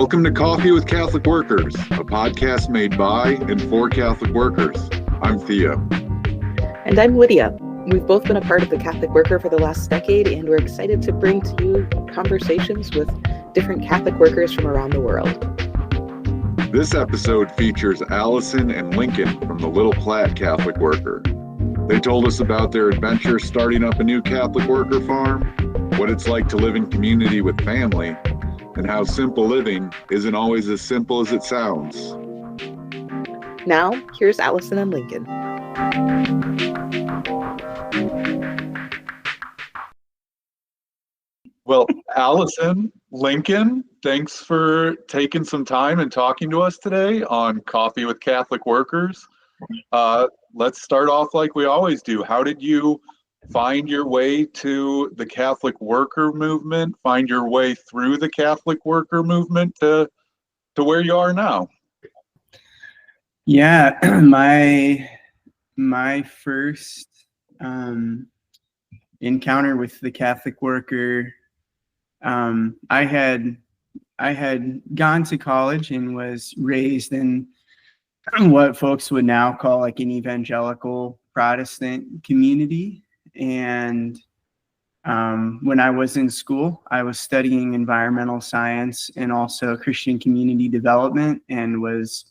Welcome to Coffee with Catholic Workers, a podcast made by and for Catholic workers. I'm Theo. And I'm Lydia. We've both been a part of the Catholic Worker for the last decade, and we're excited to bring to you conversations with different Catholic workers from around the world. This episode features Allyson and Lincoln from the Little Platte Catholic Worker. They told us about their adventure starting up a new Catholic worker farm, what it's like to live in community with family, and how simple living isn't always as simple as it sounds. Now, here's Allyson and Lincoln. Well, Allyson, Lincoln, thanks for taking some time and talking to us today on Coffee with Catholic Workers. Let's start off like we always do. How did you find your way to the Catholic worker movement, find your way through the Catholic worker movement to where you are now? Yeah, my first encounter with the Catholic worker, I had gone to college and was raised in what folks would now call like an evangelical Protestant community. And when I was in school, I was studying environmental science and also Christian community development, and was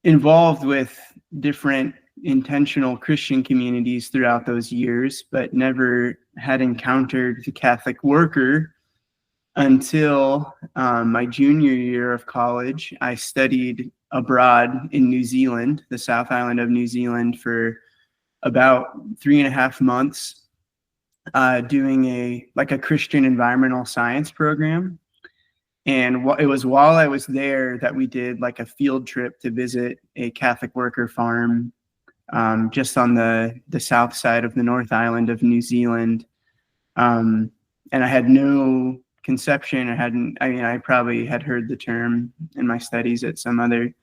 involved with different intentional Christian communities throughout those years, but never had encountered the Catholic worker until my junior year of college. I studied abroad in New Zealand, the South Island of New Zealand, for about 3.5 months, doing a Christian environmental science program. And it was while I was there that we did like a field trip to visit a Catholic worker farm just on the south side of the North Island of New Zealand. And I had no conception, I probably had heard the term in my studies at some other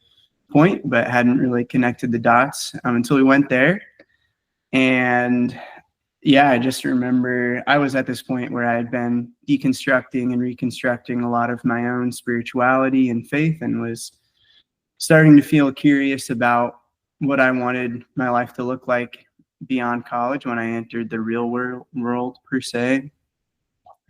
point, but hadn't really connected the dots until we went there. And yeah, I just remember I was at this point where I had been deconstructing and reconstructing a lot of my own spirituality and faith, and was starting to feel curious about what I wanted my life to look like beyond college when I entered the real world per se.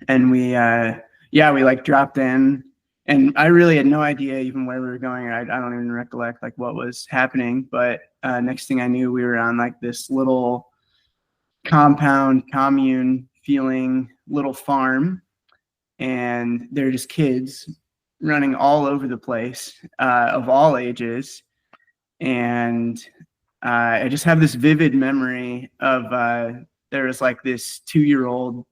And we like dropped in, and I really had no idea even where we were going. I don't even recollect like what was happening, but next thing I knew, we were on like this little commune feeling little farm, and they're just kids running all over the place, of all ages. And I just have this vivid memory of there was like this 2-year-old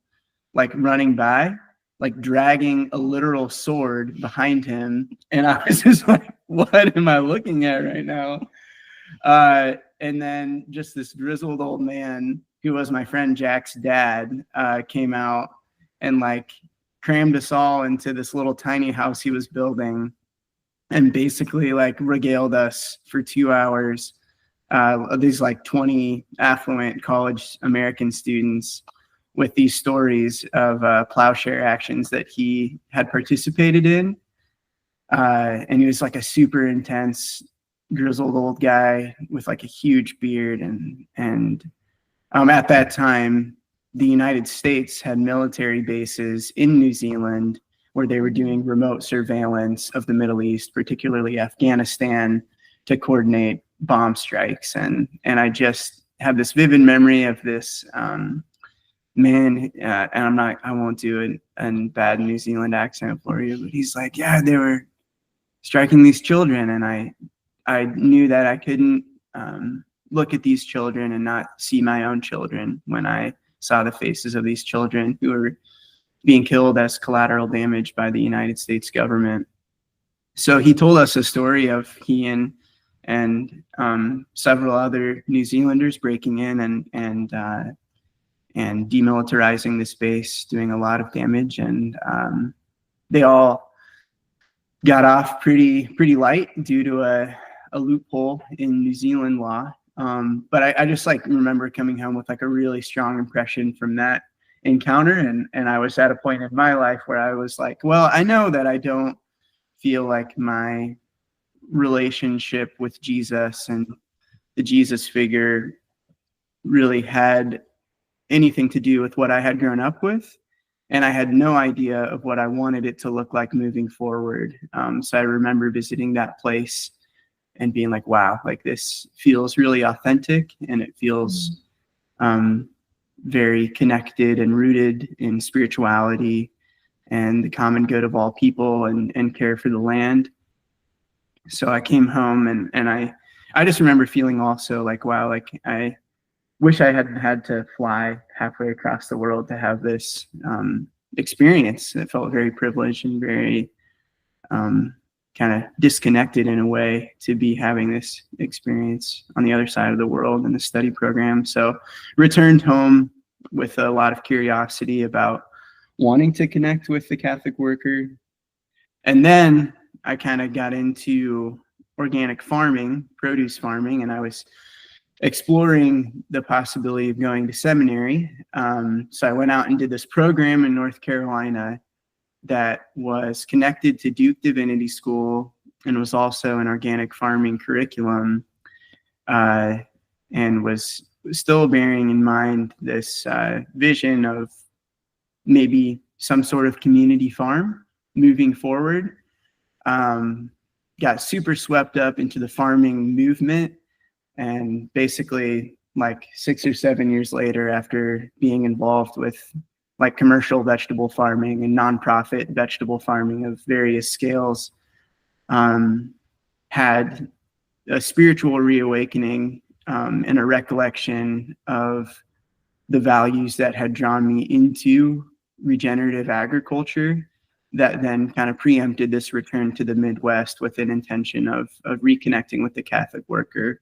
like running by, like dragging a literal sword behind him. And I was just like, what am I looking at right now? And then just this grizzled old man, who was my friend Jack's dad, came out and like crammed us all into this little tiny house he was building, and basically like regaled us for 2 hours, these like 20 affluent college American students, with these stories of plowshare actions that he had participated in. And he was like a super intense, grizzled old guy with like a huge beard. And at that time, the United States had military bases in New Zealand where they were doing remote surveillance of the Middle East, particularly Afghanistan, to coordinate bomb strikes. And I just have this vivid memory of this man, and I won't do a bad New Zealand accent for you, but he's like, yeah, they were striking these children, and I knew that I couldn't look at these children and not see my own children when I saw the faces of these children who were being killed as collateral damage by the United States government. So he told us a story of he and several other New Zealanders breaking in and demilitarizing the space, doing a lot of damage, and they all got off pretty light due to a loophole in New Zealand law. But I just like remember coming home with like a really strong impression from that encounter. And I was at a point in my life where I was like, well, I know that I don't feel like my relationship with Jesus and the Jesus figure really had anything to do with what I had grown up with. And I had no idea of what I wanted it to look like moving forward. So I remember visiting that place and being like, wow, like this feels really authentic, and it feels very connected and rooted in spirituality and the common good of all people, and care for the land. So I came home, and I just remember feeling also like, wow, like I wish I hadn't had to fly halfway across the world to have this experience. It felt very privileged and very kind of disconnected in a way to be having this experience on the other side of the world in the study program. So returned home with a lot of curiosity about wanting to connect with the Catholic worker. And then I kind of got into organic farming, produce farming, and I was exploring the possibility of going to seminary. So I went out and did this program in North Carolina that was connected to Duke Divinity School and was also an organic farming curriculum, and was still bearing in mind this vision of maybe some sort of community farm moving forward. Got super swept up into the farming movement, and basically like 6 or 7 years later, after being involved with like commercial vegetable farming and nonprofit vegetable farming of various scales, had a spiritual reawakening and a recollection of the values that had drawn me into regenerative agriculture, that then kind of preempted this return to the Midwest with an intention of reconnecting with the Catholic worker.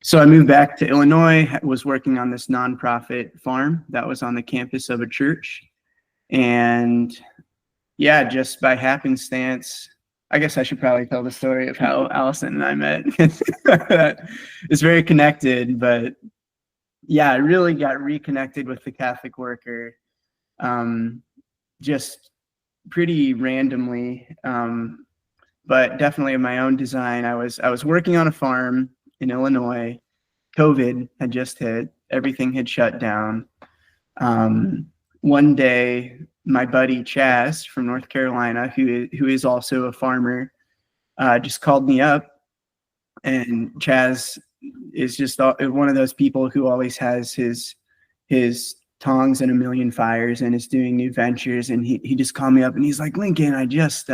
So I moved back to Illinois, was working on this nonprofit farm that was on the campus of a church. And yeah, just by happenstance, I guess I should probably tell the story of how Allyson and I met. It's very connected, but yeah, I really got reconnected with the Catholic worker just pretty randomly, but definitely of my own design. I was working on a farm in Illinois. COVID had just hit. Everything had shut down. One day, my buddy Chaz from North Carolina, who is also a farmer, just called me up. And Chaz is just one of those people who always has his tongs in a million fires and is doing new ventures. And he just called me up and he's like, Lincoln, I just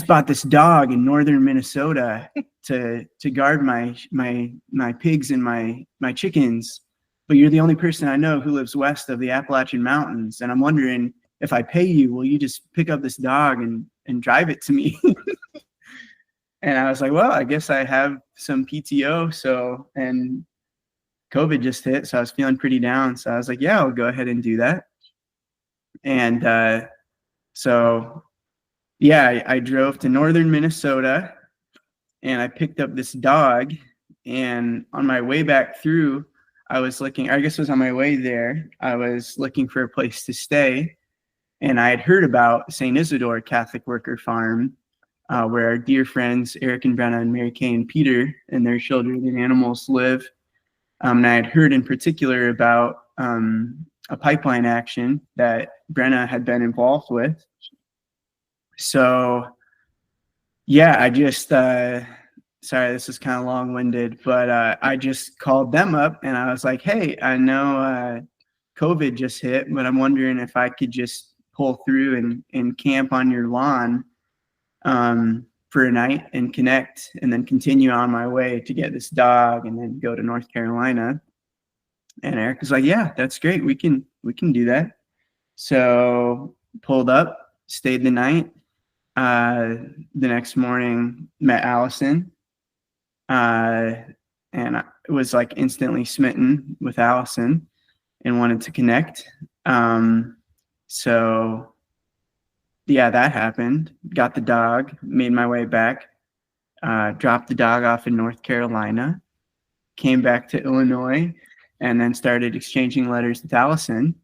bought this dog in northern Minnesota to guard my pigs and my chickens, but you're the only person I know who lives west of the Appalachian Mountains, and I'm wondering, if I pay you, will you just pick up this dog and drive it to me? And I was like, well, I guess I have some PTO. So, and COVID just hit, so I was feeling pretty down. So I was like, yeah, I'll go ahead and do that. And so yeah, I drove to northern Minnesota and I picked up this dog. And on my way back through, I was looking, I guess it was on my way there, I was looking for a place to stay. And I had heard about St. Isidore Catholic Worker Farm, where our dear friends Eric and Brenna and Mary Kay and Peter and their children and animals live. And I had heard in particular about a pipeline action that Brenna had been involved with. So yeah, I just, sorry, this is kind of long-winded, but I just called them up and I was like, hey, I know COVID just hit, but I'm wondering if I could just pull through and camp on your lawn for a night and connect, and then continue on my way to get this dog and then go to North Carolina. And Eric was like, yeah, that's great. We can do that. So pulled up, stayed the night. The next morning, met Allyson, and I was like instantly smitten with Allyson and wanted to connect. So yeah, that happened. Got the dog, made my way back, dropped the dog off in North Carolina, came back to Illinois, and then started exchanging letters with Allyson.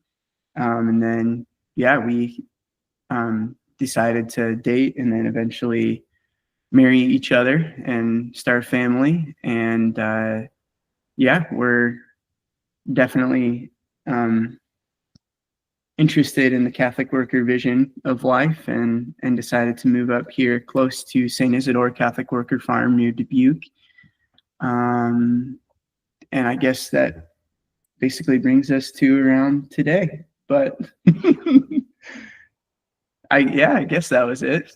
And then, yeah, we decided to date and then eventually marry each other and start a family. And yeah, we're definitely interested in the Catholic worker vision of life, and decided to move up here close to St. Isidore Catholic Worker Farm near Dubuque. And I guess that basically brings us to around today. But I guess that was it.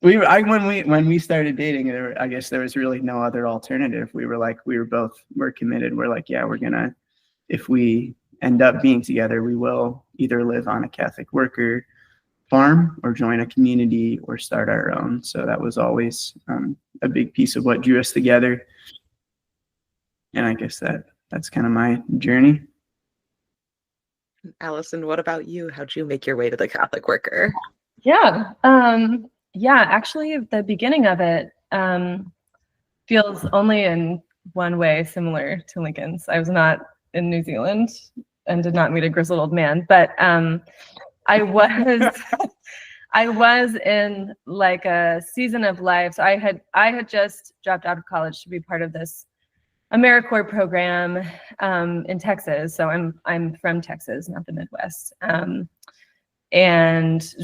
When we started dating, I guess there was really no other alternative. We're committed. We're like, yeah, we're gonna, if we end up being together, we will either live on a Catholic worker farm or join a community or start our own. So that was always a big piece of what drew us together. And I guess that's kind of my journey. Allyson, what about you? How'd you make your way to the Catholic worker? Yeah. Actually, the beginning of it feels only in one way similar to Lincoln's. I was not in New Zealand and did not meet a grizzled old man, but I was in like a season of life. So I had just dropped out of college to be part of this AmeriCorps program in Texas. So I'm from Texas, not the Midwest. And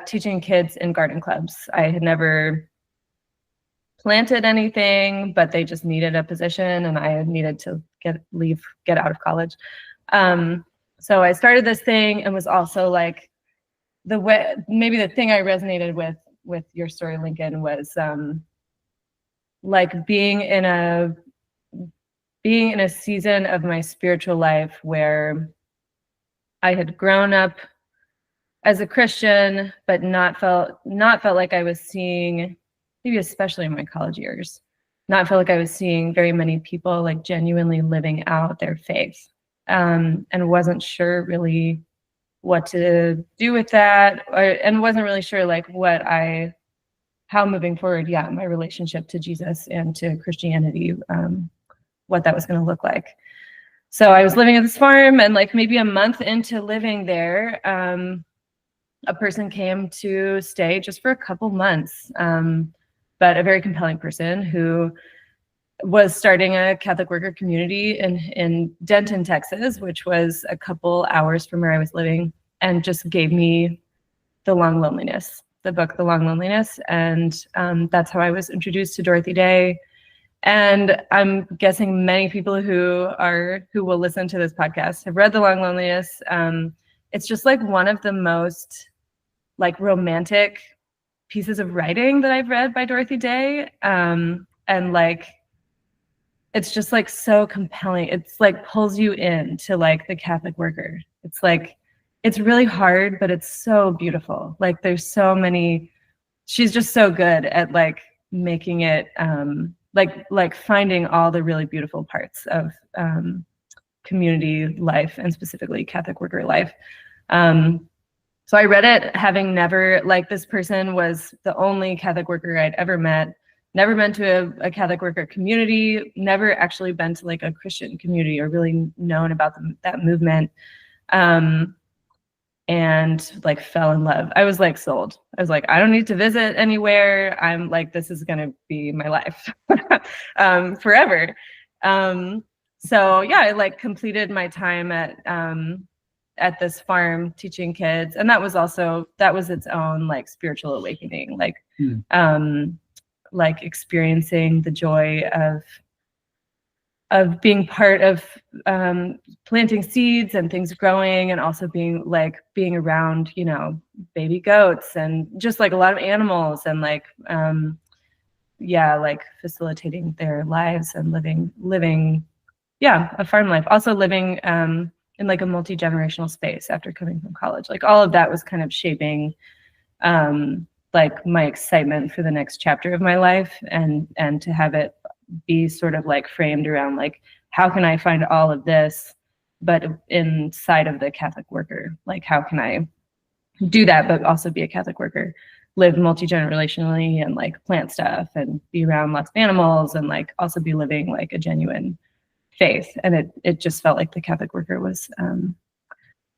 teaching kids in garden clubs. I had never planted anything, but they just needed a position, and I had needed to get out of college. So I started this thing, and was also like maybe the thing I resonated with your story, Lincoln, was like being in a season of my spiritual life where I had grown up as a Christian, but not felt like I was seeing, maybe especially in my college years, not felt like I was seeing very many people like genuinely living out their faith, and wasn't sure really what to do with that, and wasn't really sure like how moving forward, my relationship to Jesus and to Christianity, what that was going to look like. So I was living at this farm, and like maybe a month into living there, a person came to stay just for a couple months, but a very compelling person who was starting a Catholic worker community in Denton, Texas, which was a couple hours from where I was living, and just gave me The Long Loneliness, the book, The Long Loneliness. And that's how I was introduced to Dorothy Day. And I'm guessing many people who will listen to this podcast have read The Long Loneliness. It's just like one of the most like romantic pieces of writing that I've read by Dorothy Day. And like, it's just like so compelling. It's like pulls you into like the Catholic worker. It's like, it's really hard, but it's so beautiful. Like there's so many, she's just so good at like making it, like finding all the really beautiful parts of community life, and specifically Catholic worker life. So I read it having never, like this person was the only Catholic worker I'd ever met, never been to a Catholic worker community, never actually been to like a Christian community or really known about that movement. And like fell in love. I was like sold. I was like, I don't need to visit anywhere. I'm like, this is gonna be my life forever. So yeah, I like completed my time at this farm teaching kids, and that was its own like spiritual awakening, like like experiencing the joy of being part of planting seeds and things growing, and also being around, you know, baby goats and just like a lot of animals, and like like facilitating their lives and living a farm life. Also living in like a multi-generational space after coming from college. Like all of that was kind of shaping like my excitement for the next chapter of my life, and to have it be sort of like framed around like, how can I find all of this, but inside of the Catholic worker? Like, how can I do that, but also be a Catholic worker, live multi-generationally and like plant stuff and be around lots of animals, and like also be living like a genuine faith. And it just felt like the Catholic Worker was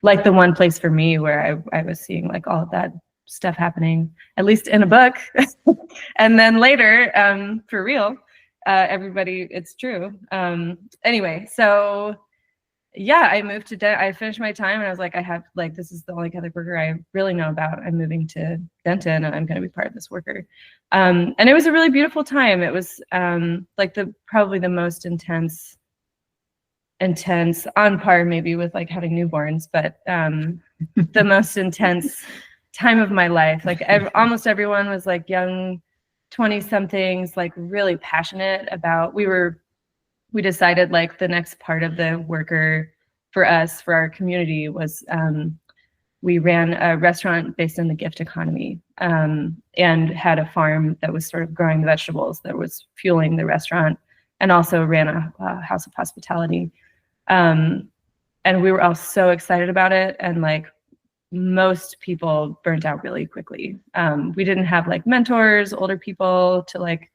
like the one place for me where I was seeing like all of that stuff happening, at least in a book. And then later, for real, everybody, it's true. Anyway, so yeah, I moved to I finished my time and I was like, this is the only Catholic Worker I really know about. I'm moving to Denton and I'm going to be part of this worker. And it was a really beautiful time. It was like probably the most intense, on par maybe with like having newborns, but the most intense time of my life. Like almost everyone was like young 20-somethings, like really passionate about, we decided like the next part of the worker for us, for our community was we ran a restaurant based in the gift economy and had a farm that was sort of growing the vegetables that was fueling the restaurant, and also ran a house of hospitality. And we were all so excited about it. And like most people burnt out really quickly. We didn't have like mentors, older people to like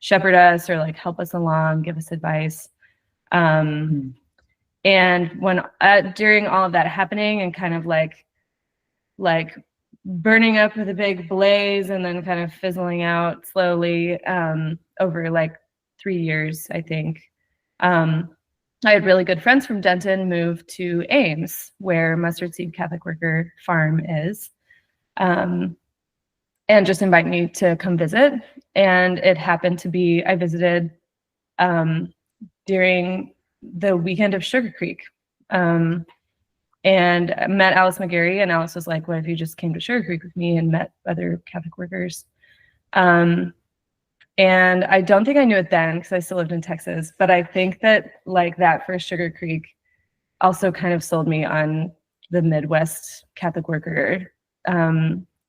shepherd us or like help us along, give us advice. And when during all of that happening and kind of like burning up with a big blaze and then kind of fizzling out slowly over like 3 years, I think, I had really good friends from Denton move to Ames, where Mustard Seed Catholic Worker Farm is, and just invite me to come visit. And it happened to be, I visited during the weekend of Sugar Creek and met Alice McGarry. And Alice was like, what if you just came to Sugar Creek with me and met other Catholic workers? And I don't think I knew it then because I still lived in Texas, but I think that like that first Sugar Creek also kind of sold me on the Midwest Catholic worker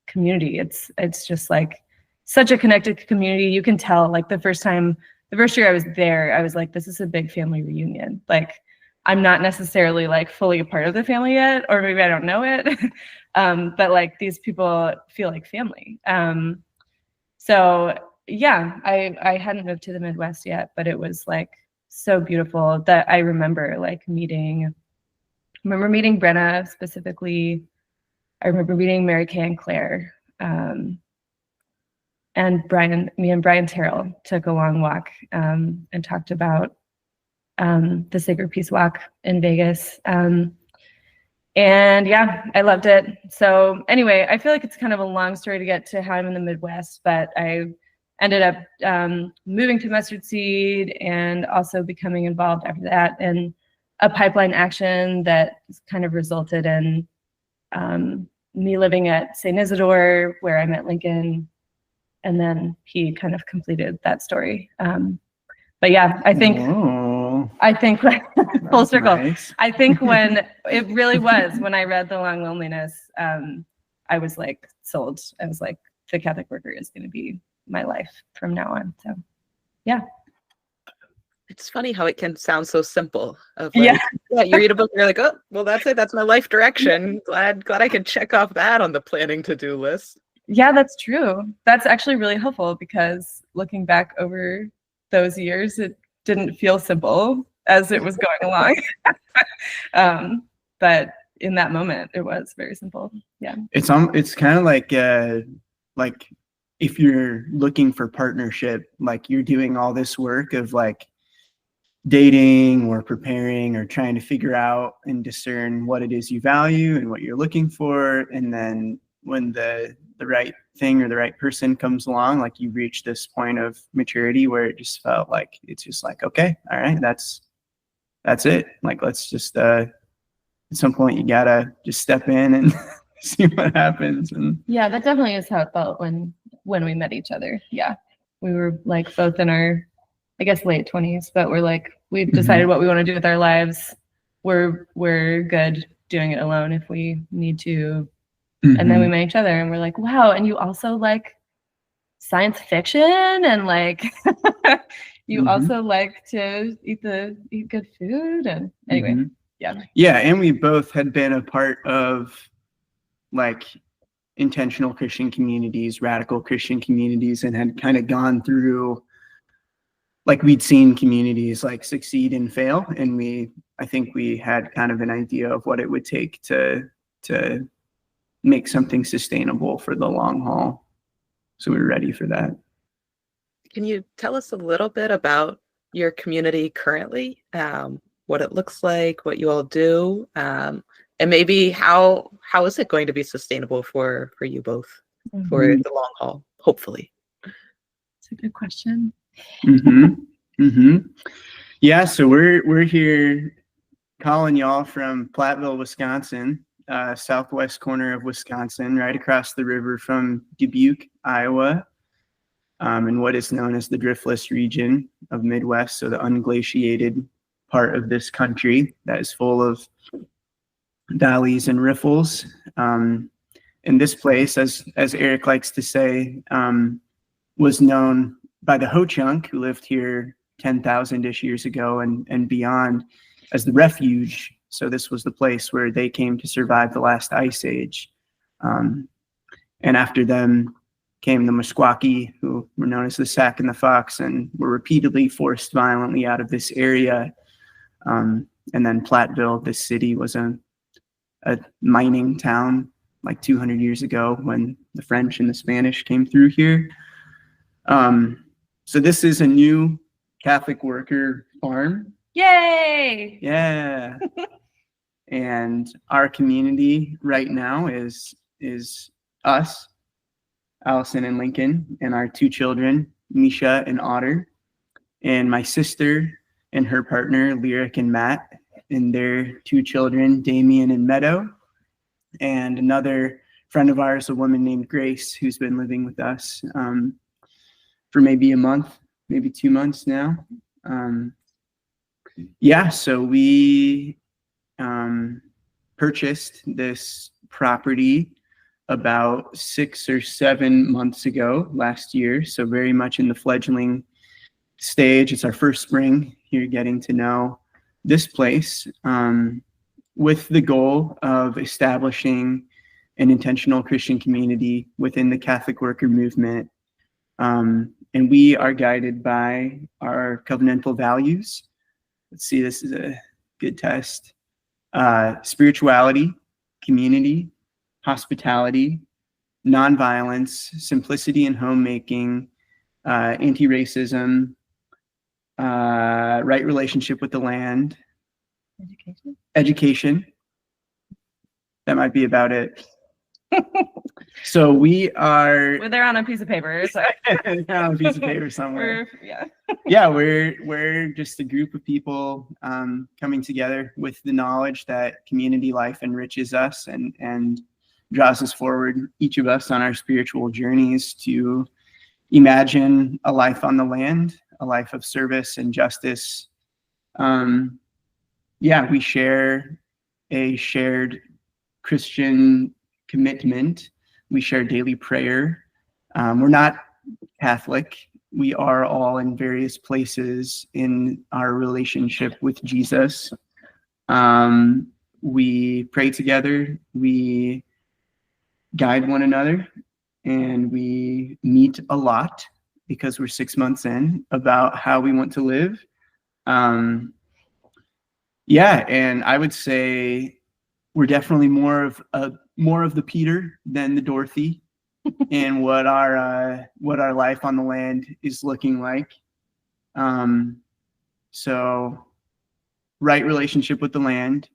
community. It's just like such a connected community. You can tell like the first year I was there, I was like, this is a big family reunion. Like I'm not necessarily like fully a part of the family yet, or maybe I don't know it. But like these people feel like family. So yeah, I hadn't moved to the Midwest yet, but it was like so beautiful that I remember like meeting Brenna specifically. I remember meeting Mary Kay and Claire, and me and Brian Terrell took a long walk and talked about the Sacred Peace Walk in Vegas. And yeah, I loved it. So anyway, I feel like it's kind of a long story to get to how I'm in the Midwest, but I ended up moving to Mustard Seed and also becoming involved after that in a pipeline action that kind of resulted in me living at St. Isidore, where I met Lincoln, and then he kind of completed that story. But yeah, I think full circle. Nice. I think when it really was, when I read The Long Loneliness, I was like sold. I was like, the Catholic worker is going to be my life from now on. So yeah. It's funny how it can sound so simple. Of like, yeah, you read a book and you're like, oh, well, that's it. That's my life direction. Glad I could check off that on the planning to-do list. Yeah, that's true. That's actually really helpful because looking back over those years, it didn't feel simple as it was going along. But in that moment, it was very simple. Yeah. It's kind of like if you're looking for partnership, like you're doing all this work of like dating or preparing or trying to figure out and discern what it is you value and what you're looking for. And then when the right thing or the right person comes along, like you reach this point of maturity where it just felt like, it's just like, okay, all right, that's it. Like, let's just, at some point you gotta just step in and see what happens. And yeah, that definitely is how it felt when we met each other. Yeah. We were like both in our, I guess, late 20s, but we're like, we've decided what we want to do with our lives. We're good doing it alone if we need to. And then we met each other and we're like, wow. And you also like science fiction and like, you also like to eat good food. And anyway, yeah. Yeah. And we both had been a part of like intentional Christian communities, radical Christian communities, and had kind of gone through like we'd seen communities like succeed and fail, and I think we had kind of an idea of what it would take to make something sustainable for the long haul. So we were ready for that. Can you tell us a little bit about your community currently? What it looks like, what you all do, and maybe how is it going to be sustainable for you both for the long haul, hopefully? That's a good question. Yeah, so we're here calling y'all from Platteville, Wisconsin, southwest corner of Wisconsin, right across the river from Dubuque, Iowa, in what is known as the driftless region of Midwest, so the unglaciated part of this country that is full of valleys and riffles. And this place, as Eric likes to say, was known by the Ho-Chunk, who lived here 10,000-ish years ago and beyond, as the refuge. So this was the place where they came to survive the last ice age. And after them came the Meskwaki, who were known as the Sac and the Fox, and were repeatedly forced violently out of this area. And then Platteville, this city, was a mining town like 200 years ago when the French and the Spanish came through here. So this is a new Catholic worker farm. Yay! Yeah. And our community right now is us, Allyson and Lincoln, and our two children, Misha and Otter, and my sister and her partner, Lyric and Matt, and their two children, Damien and Meadow, and another friend of ours, a woman named Grace, who's been living with us for maybe a month, maybe 2 months now. Yeah, so we purchased this property about 6 or 7 months ago, last year, so very much in the fledgling stage. It's our first spring here getting to know this place, with the goal of establishing an intentional Christian community within the Catholic worker movement. And we are guided by our covenantal values. Let's see, this is a good test. Spirituality, community, hospitality, nonviolence, simplicity in homemaking, anti-racism, right relationship with the land, education. That might be about it. So we are. Well, they're on a piece of paper. So. On a piece of paper somewhere. Yeah. Yeah, we're just a group of people coming together with the knowledge that community life enriches us and draws us forward, each of us on our spiritual journeys, to imagine a life on the land, a life of service and justice. Yeah, we share a shared Christian commitment. We share daily prayer. We're not Catholic. We are all in various places in our relationship with Jesus. We pray together. We guide one another, and we meet a lot because we're 6 months in about how we want to live. Yeah, and I would say we're definitely more of the Peter than the Dorothy in what our life on the land is looking like. So right relationship with the land.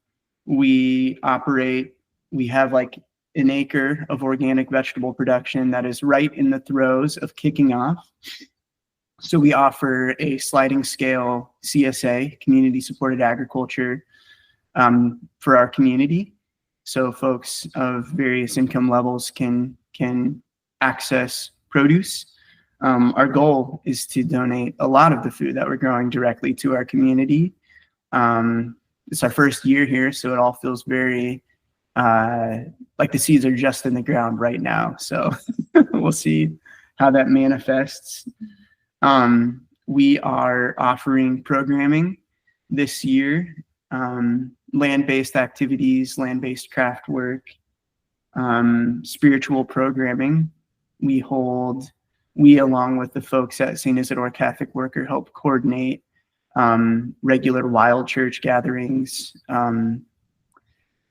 We have like an acre of organic vegetable production that is right in the throes of kicking off. So we offer a sliding scale CSA, community supported agriculture, for our community. So folks of various income levels can access produce. Our goal is to donate a lot of the food that we're growing directly to our community. It's our first year here, so it all feels very like the seeds are just in the ground right now. So we'll see how that manifests. We are offering programming this year, land-based activities, land-based craft work, spiritual programming. We hold we, along with the folks at St. Isidore Catholic Worker, help coordinate regular wild church gatherings, kind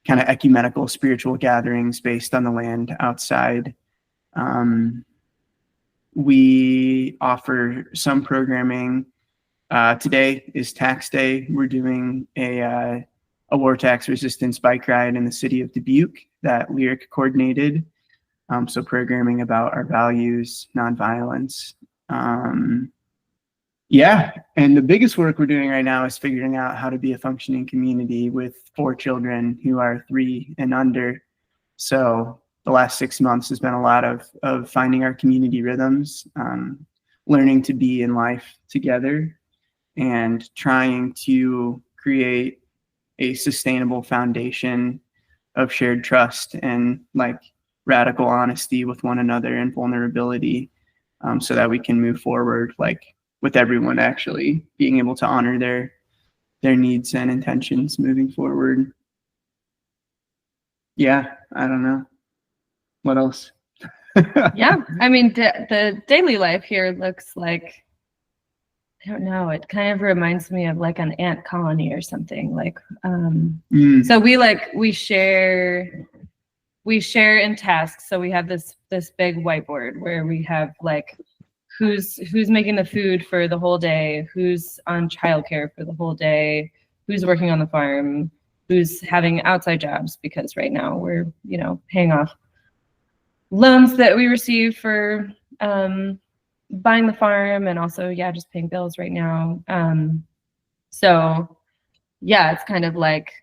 of ecumenical spiritual gatherings based on the land outside. We offer some programming. Today is tax day. We're doing a war tax resistance bike ride in the city of Dubuque that Lyric coordinated. So programming about our values, nonviolence. Yeah, and the biggest work we're doing right now is figuring out how to be a functioning community with 4 children who are 3 and under. So the last 6 months has been a lot of finding our community rhythms, learning to be in life together, and trying to create a sustainable foundation of shared trust and like radical honesty with one another and vulnerability, so that we can move forward, like with everyone actually being able to honor their needs and intentions moving forward. Yeah, I don't know. What else? Yeah, I mean, the daily life here looks like, I don't know, it kind of reminds me of like an ant colony or something. Like, so we share in tasks. So we have this big whiteboard where we have like who's making the food for the whole day, who's on childcare for the whole day, who's working on the farm, who's having outside jobs, because right now we're, you know, paying off loans that we received for buying the farm, and also, yeah, just paying bills right now. So yeah, it's kind of like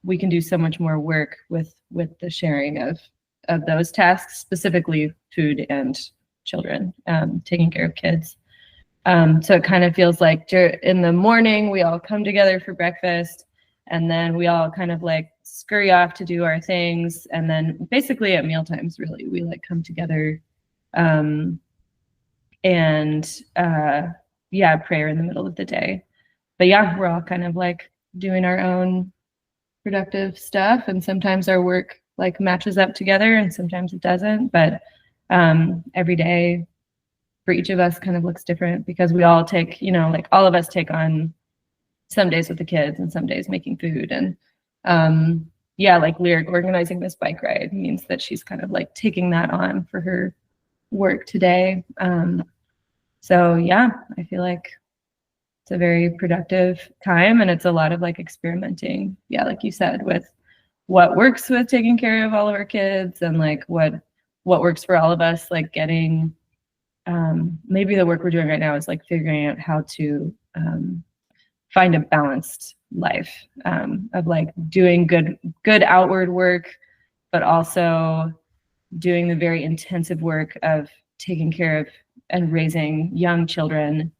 we can do so much more work with the sharing of those tasks, specifically food and children, taking care of kids. So it kind of feels like in the morning we all come together for breakfast, and then we all kind of like scurry off to do our things, and then basically at meal times, really, we like come together, and yeah, prayer in the middle of the day. But yeah, we're all kind of like doing our own productive stuff, and sometimes our work like matches up together and sometimes it doesn't, but every day for each of us kind of looks different, because we all take, you know, like all of us take on some days with the kids and some days making food. And yeah, like Lyric organizing this bike ride means that she's kind of like taking that on for her work today. So yeah, I feel like it's a very productive time, and it's a lot of like experimenting, yeah, like you said, with what works with taking care of all of our kids, and like what works for all of us, like getting maybe the work we're doing right now is like figuring out how to find a balanced life, of like doing good outward work, but also doing the very intensive work of taking care of and raising young children,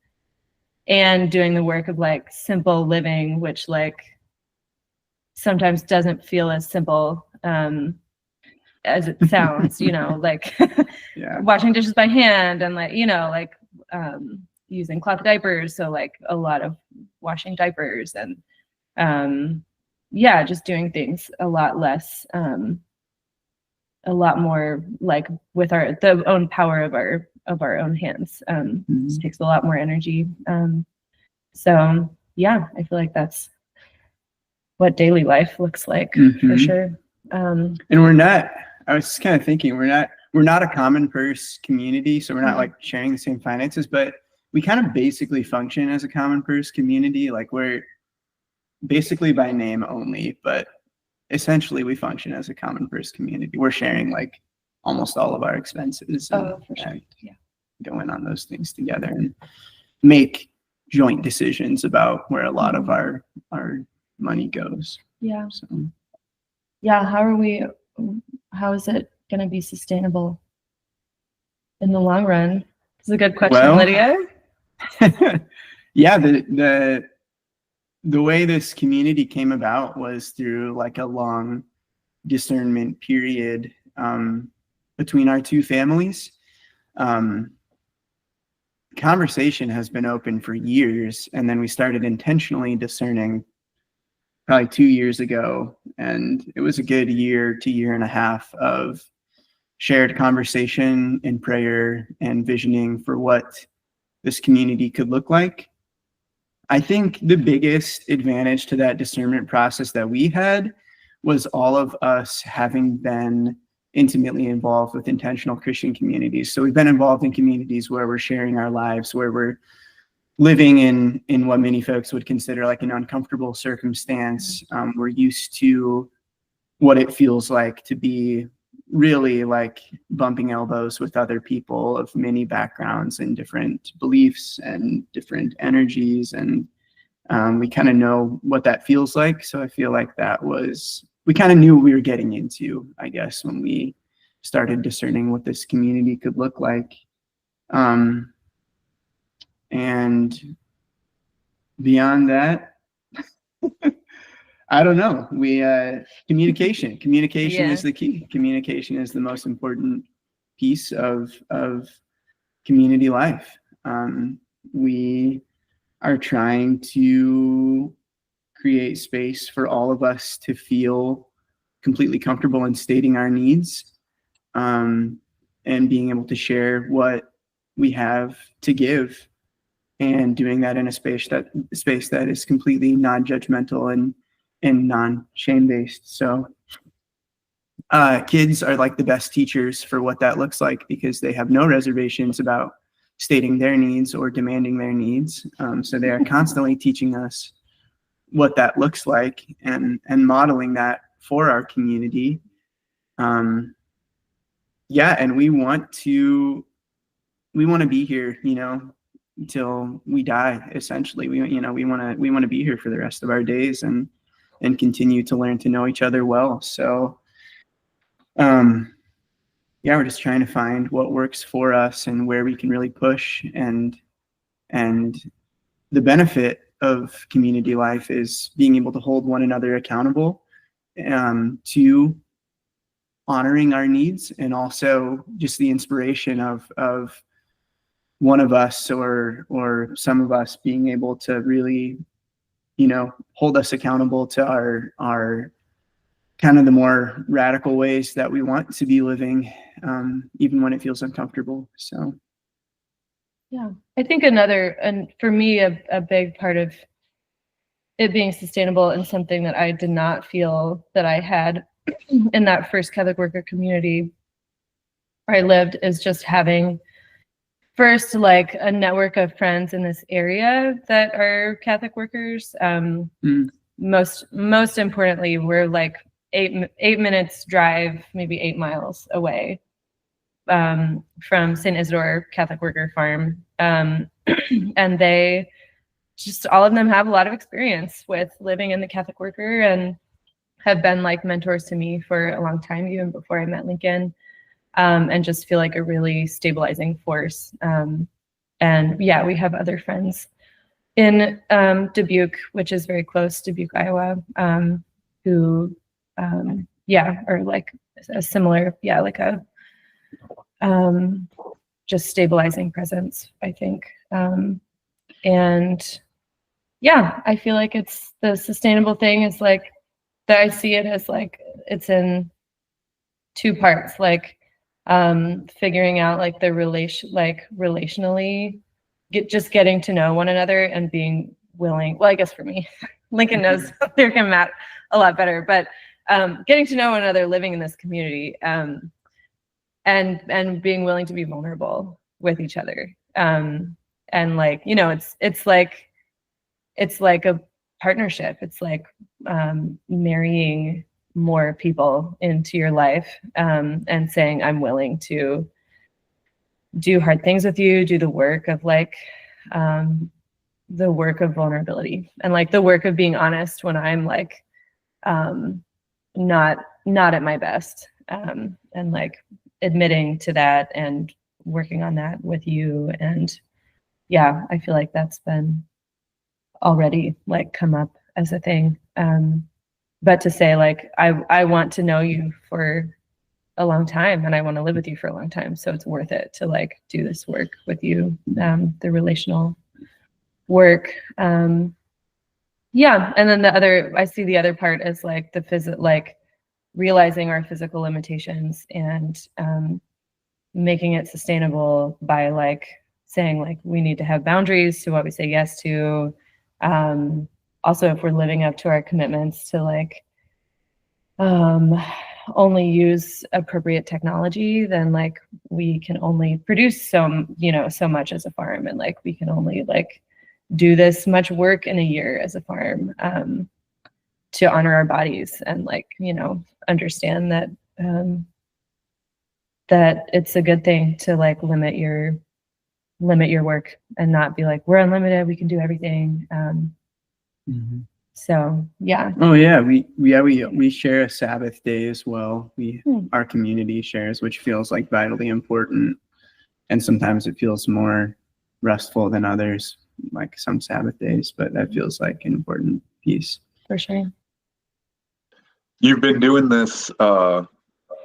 and doing the work of like simple living, which like sometimes doesn't feel as simple as it sounds, you know, like Yeah. washing dishes by hand, and like, you know, like using cloth diapers. So like a lot of washing diapers, and yeah, just doing things a lot less, a lot more like with the own power of our own hands. Just takes a lot more energy. So yeah, I feel like that's what daily life looks like, for sure. And we're not, I was kind of thinking, we're not a common purse community, so we're not like sharing the same finances, but we kind of basically function as a common purse community. Like we're basically by name only, but essentially we function as a common purse community. We're sharing like almost all of our expenses, and, for sure. Yeah. go in on those things together and make joint decisions about where a lot of our money goes. Yeah. So Yeah. How is it going to be sustainable in the long run? It's a good question, Well, Lydia. yeah, the way this community came about was through like a long discernment period between our two families. Conversation has been open for years, and then we started intentionally discerning probably 2 years ago, and it was a good year to year and a half of shared conversation and prayer and visioning for what this community could look like. I think the biggest advantage to that discernment process that we had was all of us having been intimately involved with intentional Christian communities. So we've been involved in communities where we're sharing our lives, where we're living in what many folks would consider like an uncomfortable circumstance. We're used to what it feels like to be really like bumping elbows with other people of many backgrounds and different beliefs and different energies. And we kind of know what that feels like. So I feel like we kind of knew what we were getting into, I guess, when we started discerning what this community could look like. And beyond that, I don't know. Communication is the key. Communication is the most important piece of community life. We are trying to create space for all of us to feel completely comfortable in stating our needs, and being able to share what we have to give, and doing that in a space that is completely non-judgmental and non-shame based. So kids are like the best teachers for what that looks like, because they have no reservations about stating their needs or demanding their needs. So they are constantly teaching us what that looks like and modeling that for our community. And we want to be here, until we die. Essentially, we want to be here for the rest of our days and continue to learn to know each other well. So, we're just trying to find what works for us and where we can really push. And the benefit of community life is being able to hold one another accountable to honoring our needs, and also just the inspiration of one of us or some of us being able to really, hold us accountable to our kind of the more radical ways that we want to be living, even when it feels uncomfortable. So. Yeah, I think and for me, a big part of it being sustainable, and something that I did not feel that I had in that first Catholic worker community where I lived, is just having first like a network of friends in this area that are Catholic workers. Most importantly, we're like 8 minutes drive, maybe 8 miles away from St. Isidore Catholic Worker Farm. And they just, all of them have a lot of experience with living in the Catholic Worker and have been like mentors to me for a long time, even before I met Lincoln, and just feel like a really stabilizing force. And yeah, we have other friends in Dubuque, which is very close, Dubuque, Iowa, who are like a similar, like a just stabilizing presence, I think. And yeah, I feel like it's the sustainable thing is like that. I see it as like it's in 2 parts, like figuring out like the relationally just getting to know one another and being willing. Well, I guess for me, Lincoln knows Lyric and Matt a lot better, but getting to know one another, living in this community, and being willing to be vulnerable with each other. And like, it's like a partnership. It's like marrying more people into your life, and saying, I'm willing to do hard things with you, do the work of like, the work of vulnerability, and like the work of being honest when I'm like, not at my best, and like admitting to that and working on that with you. And yeah, I feel like that's been already like come up as a thing. But to say like, I want to know you for a long time and I want to live with you for a long time. So it's worth it to like do this work with you, the relational work. Yeah. And then I see the other part as like the realizing our physical limitations and making it sustainable by like saying like we need to have boundaries to what we say yes to. Also, if we're living up to our commitments to like only use appropriate technology, then like we can only produce so much as a farm, and like we can only like do this much work in a year as a farm, to honor our bodies and like understand that that it's a good thing to like limit your work and not be like we're unlimited, we can do everything. So yeah. Oh yeah, we share a Sabbath day as well. Our community shares, which feels like vitally important, and sometimes it feels more restful than others, like some Sabbath days, but that feels like an important piece. For sure. You've been doing this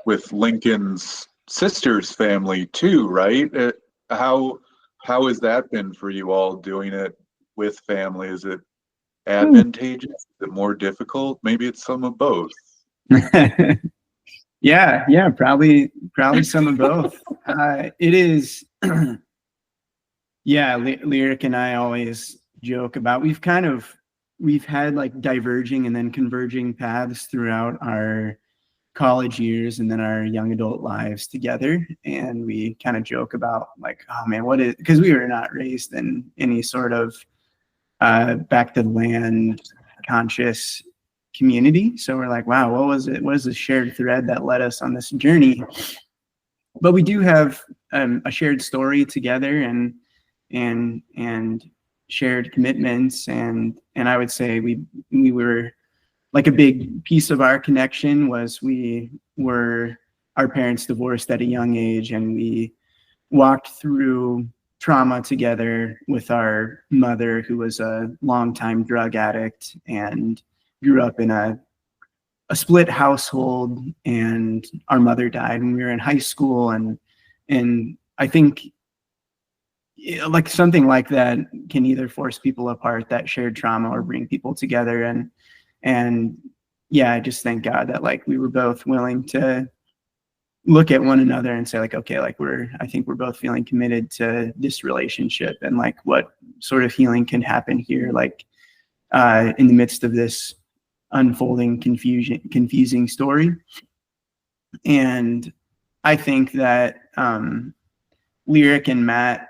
with Lincoln's sister's family too, right? How has that been for you all doing it with family? Is it advantageous? Is it more difficult? Maybe it's some of both. Yeah, probably some of both. It is. Yeah, Lyric and I always joke about we've had like diverging and then converging paths throughout our college years and then our young adult lives together, and we kind of joke about like, oh man, because we were not raised in any sort of back to the land conscious community, so we're like, wow, what was the shared thread that led us on this journey? But we do have a shared story together and shared commitments, and I would say we were like a big piece of our connection was our parents divorced at a young age, and we walked through trauma together with our mother, who was a longtime drug addict and grew up in a split household, and our mother died when we were in high school, and I think like something like that can either force people apart, that shared trauma, or bring people together. And yeah, I just thank God that like we were both willing to look at one another and say like, okay, like I think we're both feeling committed to this relationship, and like what sort of healing can happen here, like in the midst of this unfolding confusing story. And I think that Lyric and Matt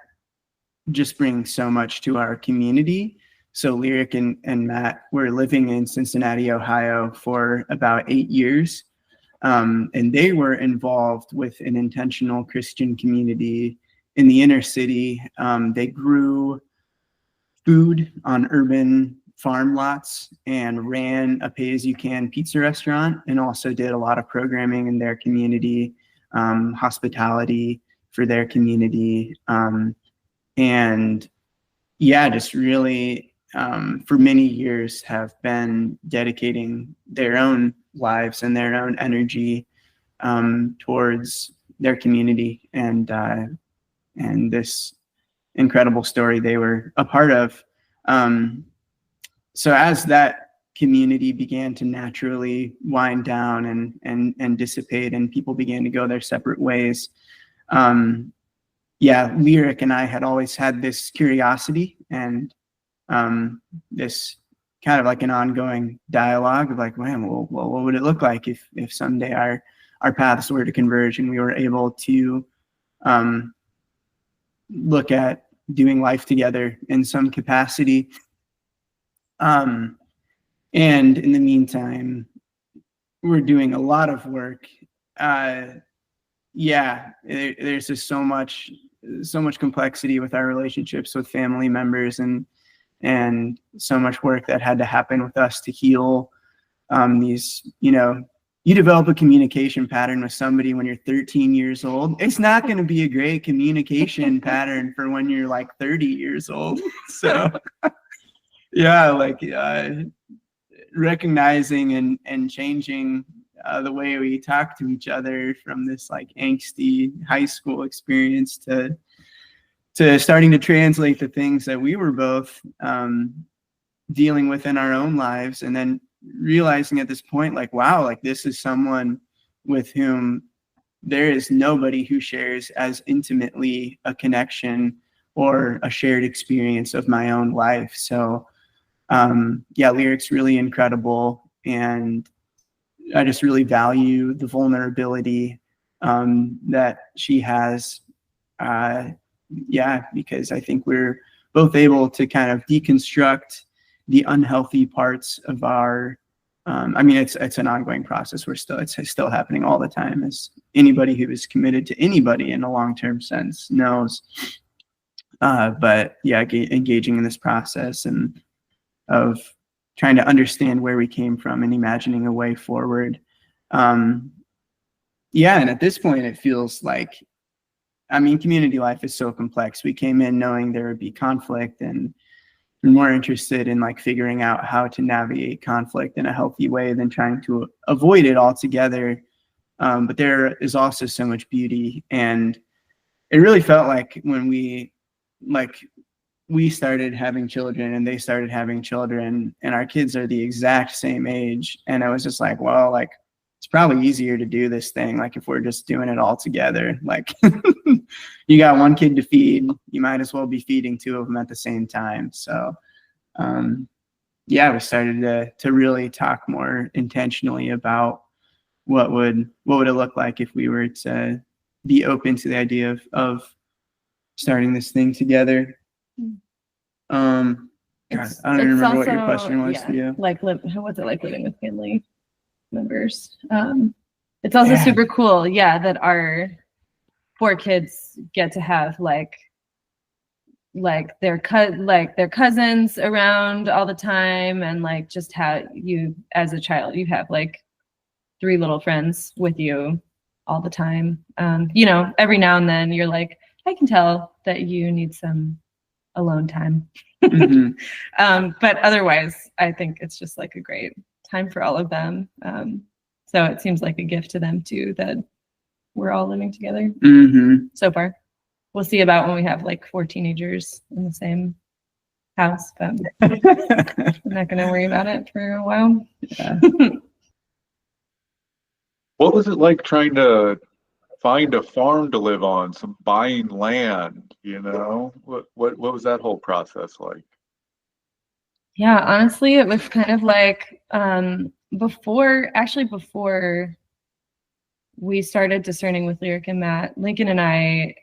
just bring so much to our community. So Lyric and Matt were living in Cincinnati, Ohio for about 8 years. And they were involved with an intentional Christian community in the inner city. They grew food on urban farm lots and ran a pay-as-you-can pizza restaurant, and also did a lot of programming in their community, hospitality for their community. And yeah, just really for many years have been dedicating their own lives and their own energy towards their community and this incredible story they were a part of. So as that community began to naturally wind down and dissipate, and people began to go their separate ways, yeah, Lyric and I had always had this curiosity and this kind of like an ongoing dialogue of like, man, well, what would it look like if someday our paths were to converge and we were able to look at doing life together in some capacity. And in the meantime, we're doing a lot of work. Yeah, there's just so much complexity with our relationships with family members, and so much work that had to happen with us to heal these, you develop a communication pattern with somebody when you're 13 years old. It's not going to be a great communication pattern for when you're like 30 years old. So yeah, like recognizing and changing the way we talk to each other from this like angsty high school experience to starting to translate the things that we were both dealing with in our own lives, and then realizing at this point, like, wow, like this is someone with whom there is nobody who shares as intimately a connection or a shared experience of my own life. So yeah, Lyric's really incredible, and I just really value the vulnerability that she has. Yeah, because I think we're both able to kind of deconstruct the unhealthy parts of our I mean, it's an ongoing process. It's still happening all the time, as anybody who is committed to anybody in a long-term sense knows. But yeah, engaging in this process and of trying to understand where we came from and imagining a way forward. Yeah, and at this point, it feels like, I mean, community life is so complex. We came in knowing there would be conflict, and we're more interested in like figuring out how to navigate conflict in a healthy way than trying to avoid it altogether. But there is also so much beauty, and it really felt like when we started having children and they started having children, and our kids are the exact same age. And I was just like, well, like, it's probably easier to do this thing, like, if we're just doing it all together. Like, you got one kid to feed, you might as well be feeding two of them at the same time. So, yeah, we started to really talk more intentionally about what would it look like if we were to be open to the idea of starting this thing together. God, I don't even remember what your question was. Yeah, like, what's it like living with family members? It's also super cool, yeah, that our 4 kids get to have like their cousins around all the time, and like just how you as a child you have like 3 little friends with you all the time. You know, every now and then you're like, I can tell that you need some alone time. Mm-hmm. But otherwise, I think it's just like a great time for all of them. So it seems like a gift to them too that we're all living together so far. We'll see about when we have like 4 teenagers in the same house, but I'm not going to worry about it for a while. Yeah. What was it like trying to find a farm to live on, some buying land, you know? What was that whole process like? Yeah, honestly, it was kind of like before we started discerning with Lyric and Matt, Lincoln and I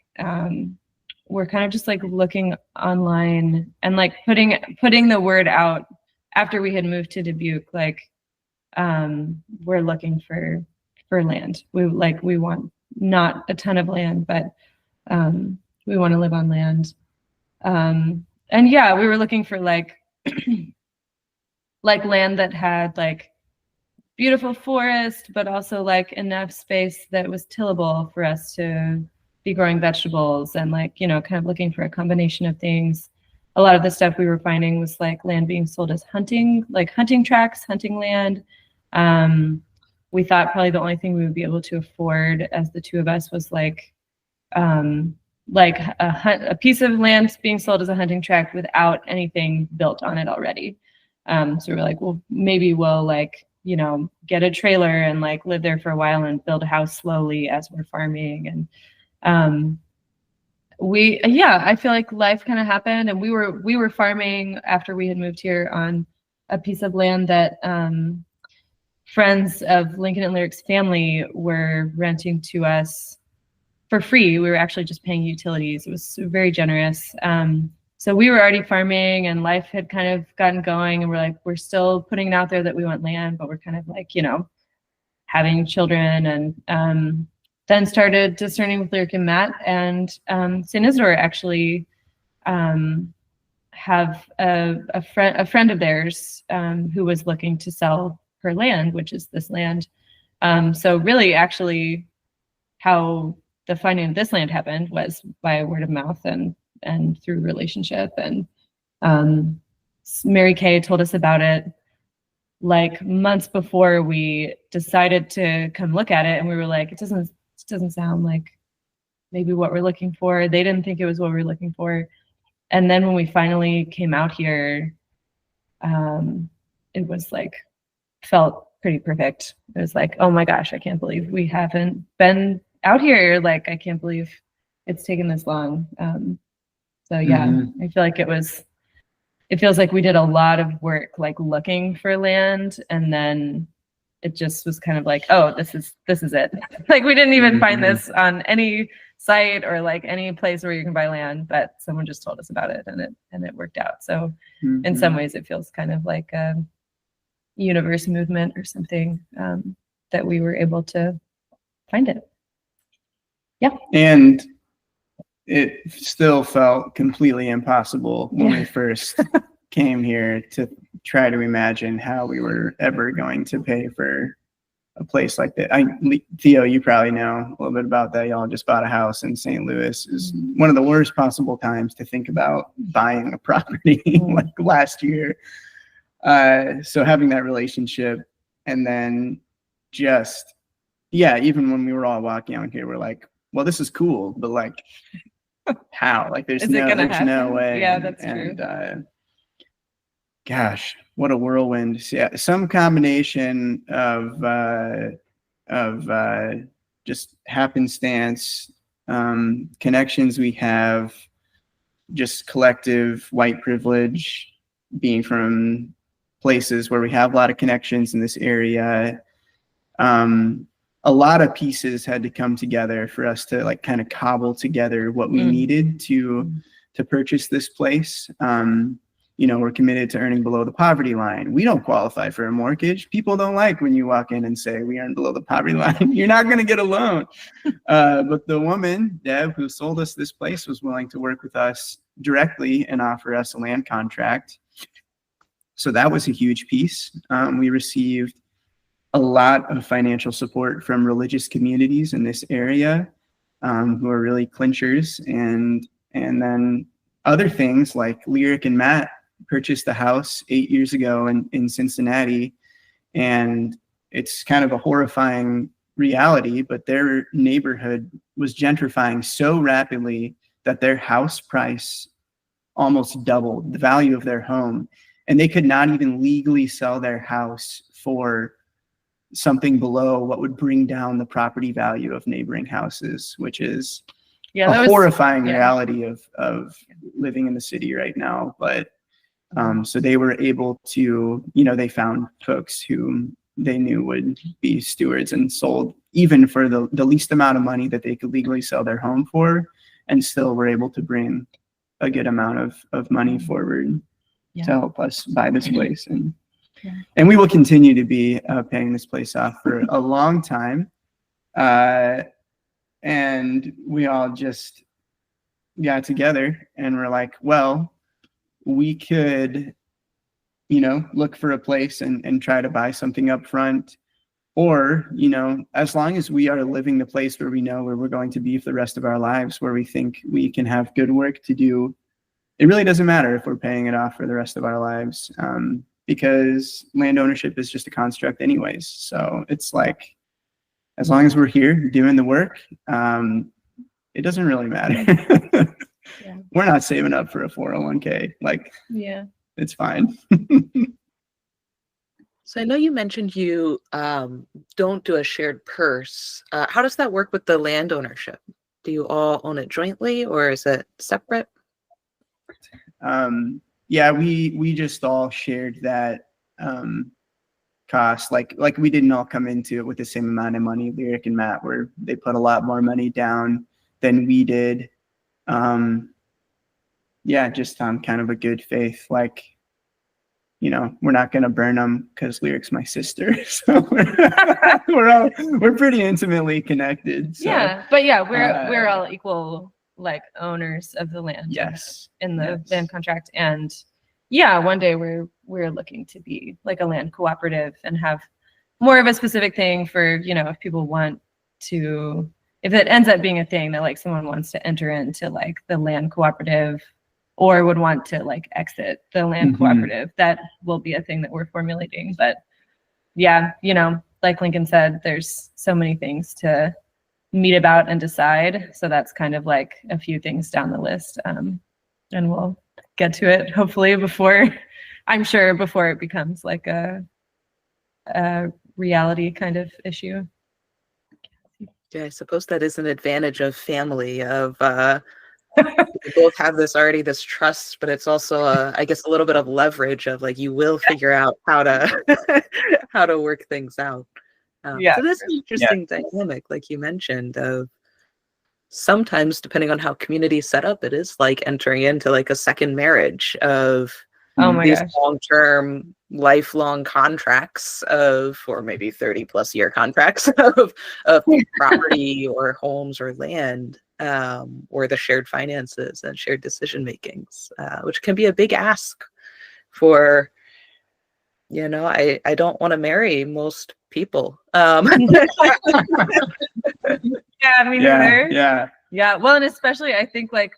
were kind of just like looking online and like putting the word out after we had moved to Dubuque, like we're looking for land. We want not a ton of land, but we want to live on land. And yeah, we were looking for like like land that had like beautiful forest, but also like enough space that was tillable for us to be growing vegetables, and like, you know, kind of looking for a combination of things. A lot of the stuff we were finding was like land being sold as hunting tracts, hunting land. We thought probably the only thing we would be able to afford as the 2 of us was like a piece of land being sold as a hunting tract without anything built on it already. So we're like, well, maybe we'll like, you know, get a trailer and like live there for a while and build a house slowly as we're farming. And I feel like life kind of happened, and we were farming after we had moved here on a piece of land that friends of Lincoln and Lyric's family were renting to us for free. We were actually just paying utilities. It was very generous. So we were already farming, and life had kind of gotten going, and we're still putting it out there that we want land, but we're kind of like, you know, having children, and then started discerning with Lyric and Matt, and St. Isidore actually have a friend of theirs who was looking to sell her land, which is this land. So really, actually, how the finding of this land happened was by word of mouth and through relationship. And Mary Kay told us about it like months before we decided to come look at it, and we were like, it doesn't sound like maybe what we're looking for. They didn't think it was what we were looking for. And then when we finally came out here, it was like felt pretty perfect. It was like, oh my gosh, I can't believe we haven't been out here. Like, I can't believe it's taken this long. So yeah, I feel like it feels like we did a lot of work like looking for land, and then it just was kind of like, oh, this is it. Like, we didn't even find this on any site or like any place where you can buy land, but someone just told us about it, and it worked out. So in some ways it feels kind of like a universe movement or something, that we were able to find it. Yeah. And it still felt completely impossible when we first came here to try to imagine how we were ever going to pay for a place like that. Theo, you probably know a little bit about that. Y'all just bought a house in St. Louis. Is one of the worst possible times to think about buying a property, like last year. So having that relationship, and then just, even when we were all walking out here, we're like, well, this is cool, but like, how? Like, there's no way. Yeah, that's true. Gosh, what a whirlwind. Yeah, some combination of just happenstance, connections we have, just collective white privilege, being from places where we have a lot of connections in this area. A lot of pieces had to come together for us to like kind of cobble together what we needed to purchase this place. We're committed to earning below the poverty line. We don't qualify for a mortgage. People don't like when you walk in and say we earn below the poverty line. You're not going to get a loan. But the woman, Deb, who sold us this place, was willing to work with us directly and offer us a land contract. So that was a huge piece. We received a lot of financial support from religious communities in this area, who are really clinchers. And then other things like Lyric and Matt purchased a house 8 years ago in Cincinnati, and it's kind of a horrifying reality, but their neighborhood was gentrifying so rapidly that their house price almost doubled the value of their home, and they could not even legally sell their house for something below what would bring down the property value of neighboring houses, which is a horrifying reality of living in the city right now. But so they were able to, they found folks who they knew would be stewards and sold even for the least amount of money that they could legally sell their home for, and still were able to bring a good amount of money forward to help us buy this place. And we will continue to be paying this place off for a long time. And we all just got together and we're like, well, we could, look for a place and try to buy something up front. Or, as long as we are living the place where we know where we're going to be for the rest of our lives, where we think we can have good work to do, it really doesn't matter if we're paying it off for the rest of our lives, because land ownership is just a construct anyways. So it's like, as long as we're here doing the work, it doesn't really matter. We're not saving up for a 401k. Like, it's fine. So I know you mentioned you don't do a shared purse. How does that work with the land ownership? Do you all own it jointly, or is it separate? We just all shared that cost. Like we didn't all come into it with the same amount of money. Lyric and Matt they put a lot more money down than we did. Just on kind of a good faith, like, we're not going to burn them because Lyric's my sister. So we're pretty intimately connected. So, we're all equal, like, owners of the land. Yes. In the land contract. And one day we're looking to be like a land cooperative and have more of a specific thing for, if people want to, if it ends up being a thing that like someone wants to enter into like the land cooperative or would want to like exit the land cooperative, that will be a thing that we're formulating. But like Lincoln said, there's so many things to meet about and decide. So that's kind of like a few things down the list. And we'll get to it hopefully before it becomes like a reality kind of issue. Yeah, I suppose that is an advantage of family of we both have this trust, but it's also I guess a little bit of leverage of like you will figure out how to how to work things out. Yeah. So that's an interesting dynamic, like you mentioned, of sometimes depending on how community is set up, it is like entering into like a second marriage of Oh my these gosh. long-term, lifelong contracts of, or maybe 30+ year contracts of property or homes or land, or the shared finances and shared decision makings, which can be a big ask for, I don't want to marry most people. Yeah, me neither. Yeah. Well, and especially I think like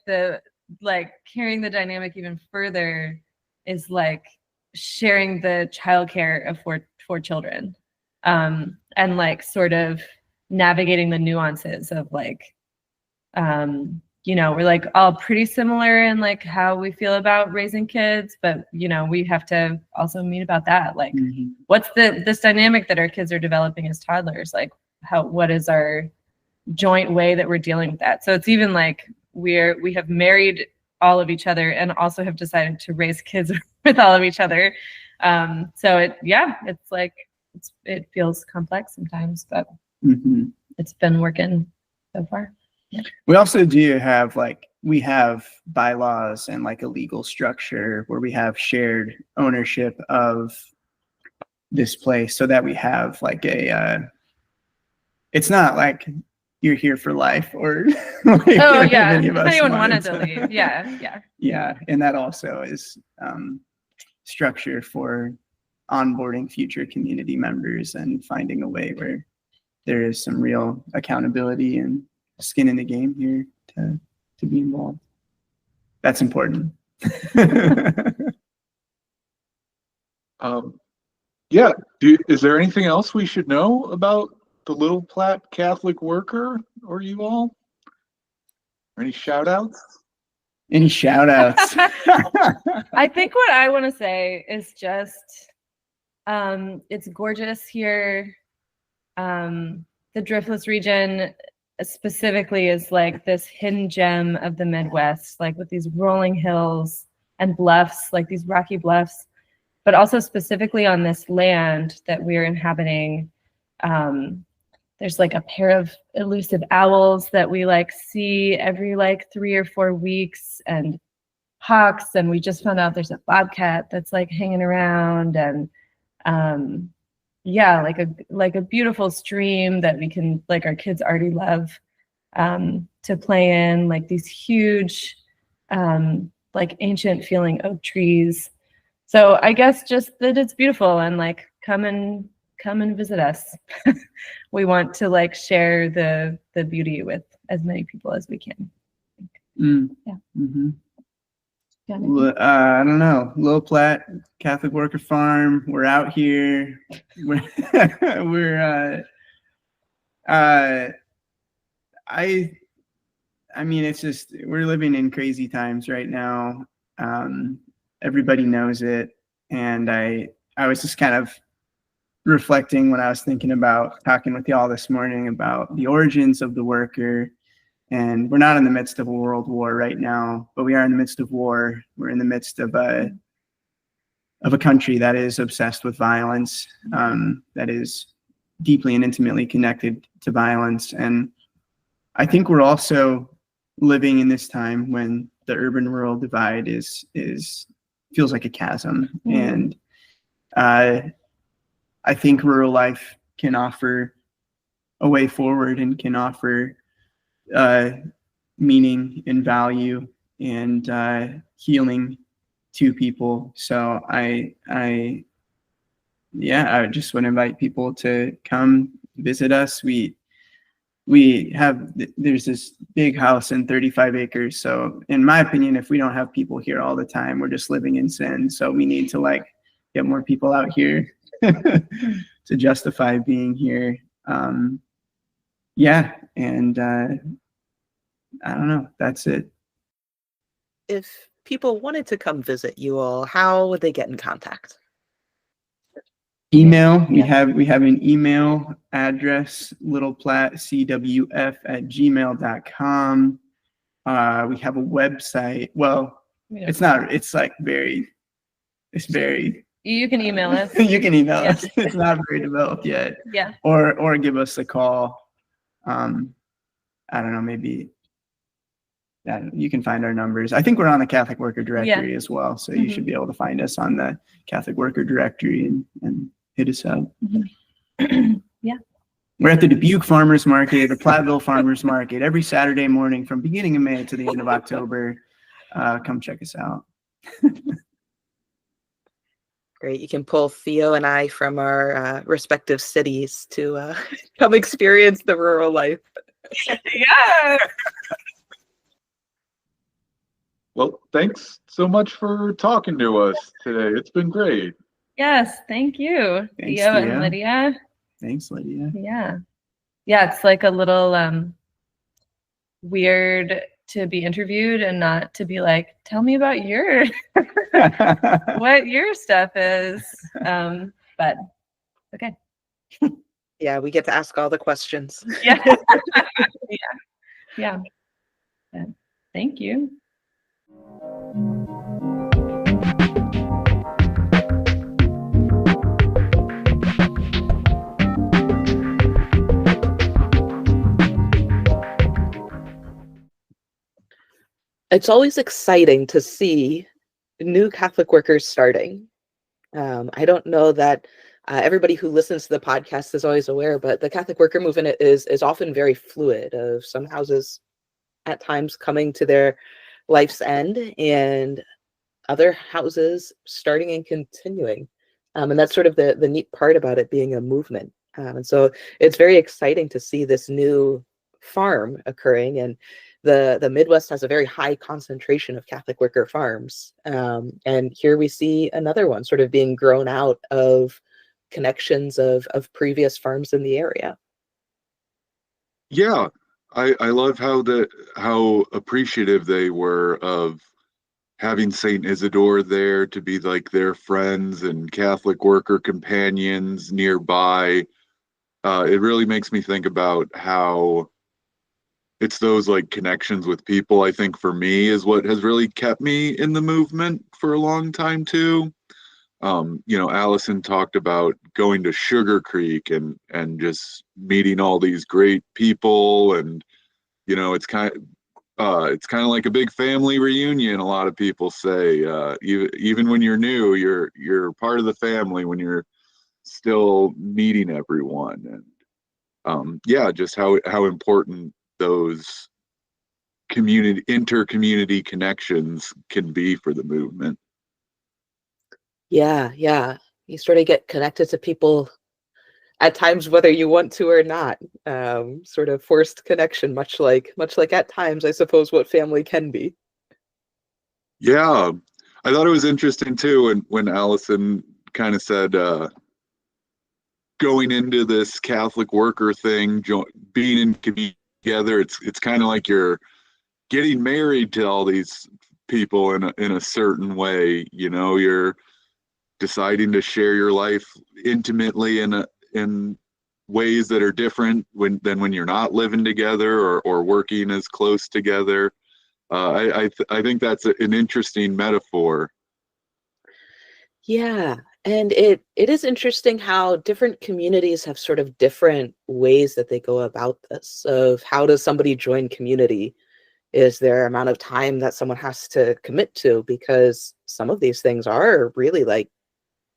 carrying the dynamic even further is like sharing the childcare of four children, and like sort of navigating the nuances of like, we're like all pretty similar in like how we feel about raising kids, but we have to also meet about that. Like, what's this dynamic that our kids are developing as toddlers? Like, what is our joint way that we're dealing with that? So it's even like we have married all of each other and also have decided to raise kids with all of each other. So it's like it feels complex sometimes, but it's been working so far. Yeah. We also do have we have bylaws and like a legal structure where we have shared ownership of this place, so that we have like it's not like you're here for life or like if anyone wanted to leave. Yeah. And that also is structure for onboarding future community members and finding a way where there is some real accountability and skin in the game here to be involved. That's important. Is there anything else we should know about the Little Platte Catholic Worker or you all? Any shout outs? Any shout outs? I think what I want to say is just it's gorgeous here. The Driftless region specifically is like this hidden gem of the Midwest, like with these rolling hills and bluffs, like these rocky bluffs, but also specifically on this land that we're inhabiting. There's like a pair of elusive owls that we like see every like 3 or 4 weeks, and hawks, and we just found out there's a bobcat that's like hanging around, and like a beautiful stream that we can, like, our kids already love to play in, like these huge like ancient feeling oak trees. So I guess just that it's beautiful, and like come and visit us. We want to like share the beauty with as many people as we can. Yeah. I don't know. Little Platte Catholic Worker Farm. We're out here. I mean, it's just, we're living in crazy times right now. Everybody knows it. And I was just kind of reflecting when I was thinking about talking with y'all this morning about the origins of the worker. And we're not in the midst of a world war right now, but we are in the midst of war. We're in the midst of a country that is obsessed with violence, that is deeply and intimately connected to violence. And I think we're also living in this time when the urban-rural divide feels like a chasm. And I think rural life can offer a way forward and can offer meaning and value and healing to people. So I just would invite people to come visit us. There's this big house in 35 acres. So in my opinion, if we don't have people here all the time, we're just living in sin. So we need to like get more people out here to justify being here. And I don't know, that's it. If people wanted to come visit you all, how would they get in contact? Email, we Yeah. have an email address, littleplatecw@gmail.com. We have a website. Well, it's very, You can email us. you can email Yeah. us. It's not very developed yet. Yeah. Or give us a call. I don't know, maybe you can find our numbers. I think we're on the Catholic Worker Directory as well. So you should be able to find us on the Catholic Worker Directory and hit us up. Yeah. We're at the Dubuque Farmers Market, the Platteville Farmers Market, every Saturday morning from beginning of May to the end of October. Come check us out. Great. You can pull Theo and I from our respective cities to come experience the rural life. Yeah. Well, thanks so much for talking to us today. It's been great. Yes. Thank you, Thanks, Theo and Thea. Lydia. Thanks, Lydia. Yeah. Yeah. It's like a little weird to be interviewed and not to be like, tell me about what your stuff is. But okay. Yeah, we get to ask all the questions. Yeah. Yeah. Thank you. It's always exciting to see new Catholic workers starting. I don't know that everybody who listens to the podcast is always aware, but the Catholic worker movement is often very fluid, of some houses at times coming to their life's end and other houses starting and continuing. And that's sort of the neat part about it being a movement. And so it's very exciting to see this new farm occurring. And the Midwest has a very high concentration of Catholic worker farms. And here we see another one sort of being grown out of connections of previous farms in the area. Yeah, I love how appreciative they were of having Saint Isidore there to be like their friends and Catholic worker companions nearby. It really makes me think about how it's those like connections with people, I think for me, is what has really kept me in the movement for a long time too. Allyson talked about going to Sugar Creek and just meeting all these great people, and it's kind of like a big family reunion. A lot of people say, even when you're new, you're part of the family when you're still meeting everyone, and just how important those inter-community connections can be for the movement. Yeah. You sort of get connected to people at times, whether you want to or not. Sort of forced connection, much like at times, I suppose, what family can be. Yeah, I thought it was interesting too when Allyson kind of said, going into this Catholic worker thing, being in community together, it's kind of like you're getting married to all these people in a certain way. You're deciding to share your life intimately in ways that are different than when you're not living together or working as close together. I think that's an interesting metaphor. Yeah, and it is interesting how different communities have sort of different ways that they go about this. Of how does somebody join community? Is there amount of time that someone has to commit to? Because some of these things are really like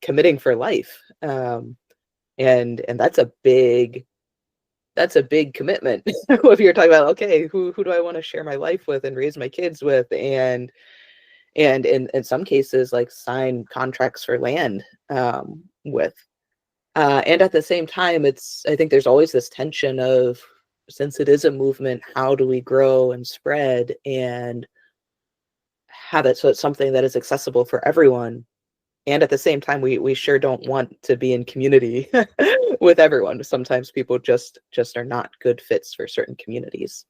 committing for life, and that's a big commitment. If you're talking about, okay, who do I want to share my life with and raise my kids with, and in some cases like sign contracts for land with, and at the same time, I think there's always this tension of, since it is a movement, how do we grow and spread and have it so it's something that is accessible for everyone. And at the same time, we sure don't want to be in community with everyone. Sometimes people just are not good fits for certain communities.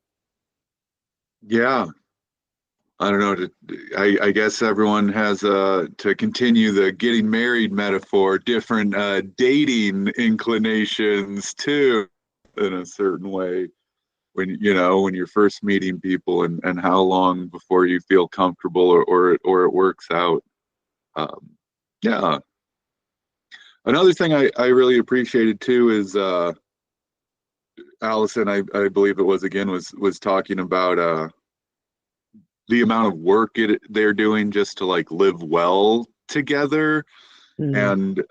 Yeah, I don't know. I guess everyone has to continue the getting married metaphor, different dating inclinations too, in a certain way. When when you're first meeting people, and how long before you feel comfortable, or it works out. Um, yeah. Another thing I really appreciated too is Allison, I believe it was again, was talking about the amount of work they're doing just to like live well together. Mm. And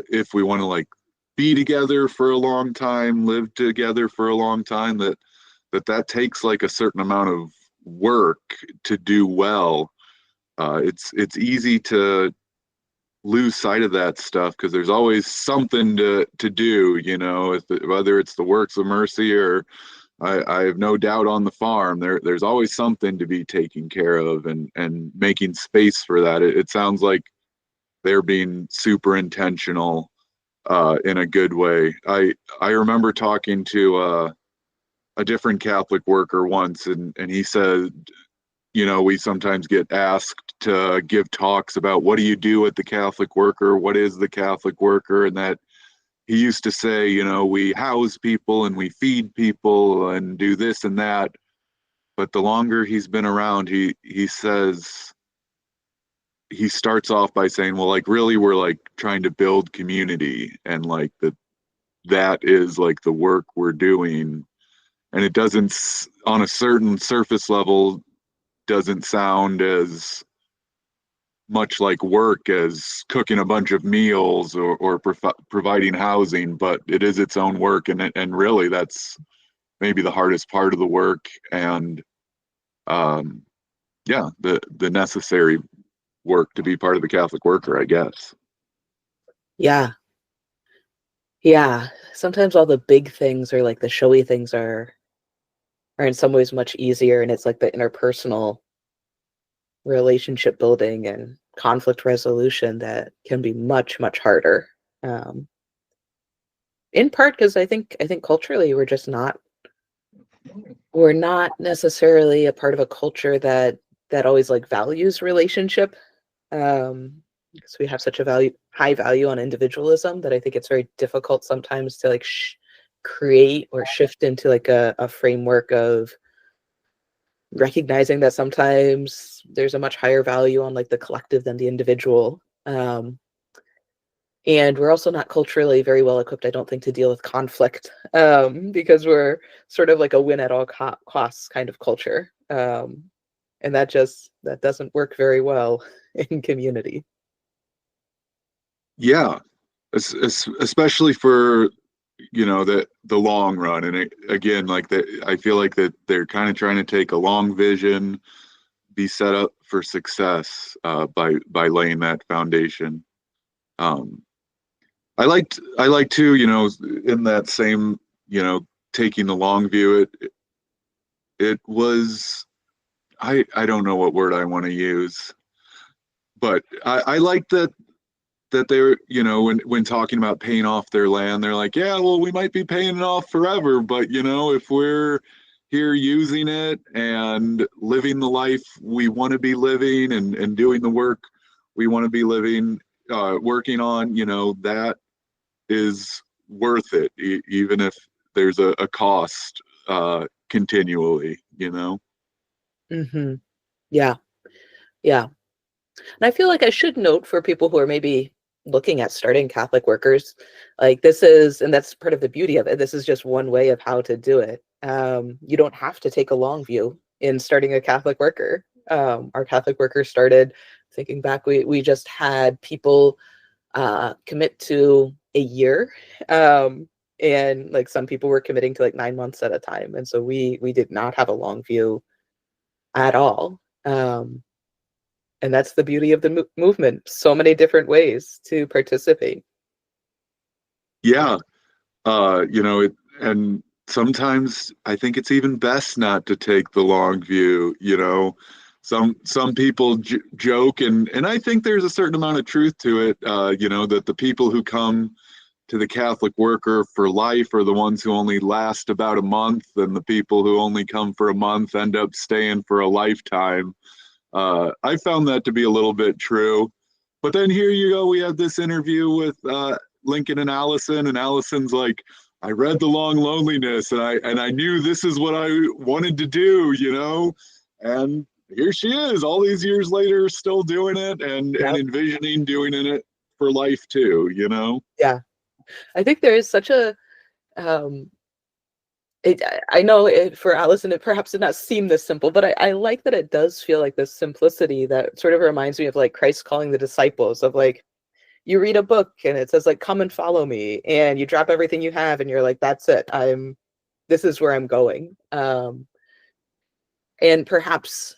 if we want to like be together for a long time, live together for a long time, that takes like a certain amount of work to do well. It's easy to lose sight of that stuff because there's always something to do, whether it's the works of mercy, or I have no doubt on the farm, there's always something to be taken care of, and making space for that. It sounds like they're being super intentional in a good way. I remember talking to a different Catholic worker once, and he said, we sometimes get asked to give talks about what do you do at the Catholic worker, what is the Catholic worker, and that he used to say, we house people and we feed people and do this and that. But the longer he's been around, he says, he starts off by saying, well, like really we're like trying to build community, and like that is like the work we're doing. And it doesn't, on a certain surface level, doesn't sound as much like work as cooking a bunch of meals, or providing housing, but it is its own work, and really that's maybe the hardest part of the work, and yeah, the necessary work to be part of the Catholic worker, I guess. Yeah. Yeah. Sometimes all the big things, or like the showy things, are in some ways much easier, and it's like the interpersonal relationship building and conflict resolution that can be much, much harder. Um, in part because I think culturally we're not necessarily a part of a culture that always like values relationship. Because we have such a high value on individualism, that I think it's very difficult sometimes to like create or shift into like a framework of recognizing that sometimes there's a much higher value on like the collective than the individual. And we're also not culturally very well equipped, I don't think, to deal with conflict, because we're sort of like a win at all costs kind of culture. And that doesn't work very well in community. Yeah, especially for the long run. And again, like that, I feel like that they're kind of trying to take a long vision, be set up for success by laying that foundation. um I like to, in that same, taking the long view, it was, I don't know what word I want to use, but I like that they're, when talking about paying off their land, they're like, yeah, well, we might be paying it off forever, but if we're here using it and living the life we want to be living, and doing the work we want to be living, working on, that is worth it, even if there's a cost continually. Hmm. Yeah, yeah. And I feel like I should note for people who are maybe looking at starting Catholic workers, like this is, and that's part of the beauty of it, this is just one way of how to do it. You don't have to take a long view in starting a Catholic worker. Our Catholic workers started, thinking back, we just had people commit to a year. And like some people were committing to like 9 months at a time. And so we did not have a long view at all. And that's the beauty of the movement. So many different ways to participate. Yeah. And sometimes I think it's even best not to take the long view. Some people joke, and I think there's a certain amount of truth to it, that the people who come to the Catholic worker for life are the ones who only last about a month, and the people who only come for a month end up staying for a lifetime. I found that to be a little bit true. But then here you go, we have this interview with Lincoln and Allyson, and Allison's like, I read The Long Loneliness, and I knew this is what I wanted to do, you know? And here she is, all these years later, still doing it and envisioning doing it for life too, you know? Yeah. I think there is such a, I know for Allyson, it perhaps did not seem this simple, but I like that it does feel like this simplicity that sort of reminds me of like Christ calling the disciples of like, you read a book and it says like, come and follow me, and you drop everything you have and you're like, that's it. This is where I'm going. And perhaps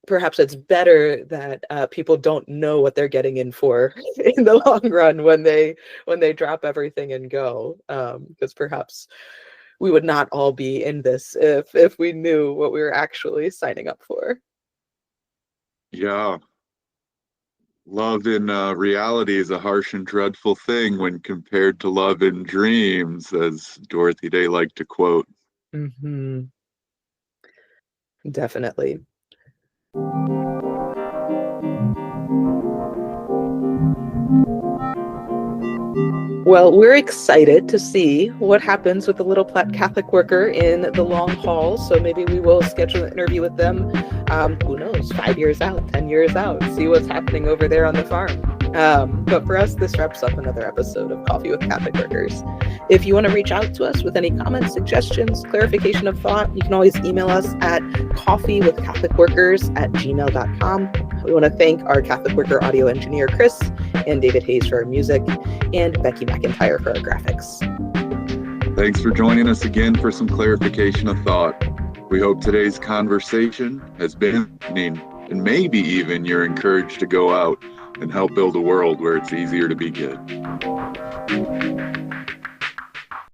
it's better that people don't know what they're getting in for in the long run when they drop everything and go, because perhaps we would not all be in this if we knew what we were actually signing up for. Yeah. Love in reality is a harsh and dreadful thing when compared to love in dreams, as Dorothy Day liked to quote. Mm-hmm. Definitely. Well, we're excited to see what happens with the Little Platte Catholic worker in the long haul. So maybe we will schedule an interview with them. Who knows, 5 years out, 10 years out, see what's happening over there on the farm. But for us, this wraps up another episode of Coffee with Catholic Workers. If you want to reach out to us with any comments, suggestions, clarification of thought, you can always email us at coffeewithcatholicworkers@gmail.com. We want to thank our Catholic Worker audio engineer, Chris, and David Hayes for our music, and Becky McIntyre for our graphics. Thanks for joining us again for some clarification of thought. We hope today's conversation has been enlightening, and maybe even you're encouraged to go out and help build a world where it's easier to be good.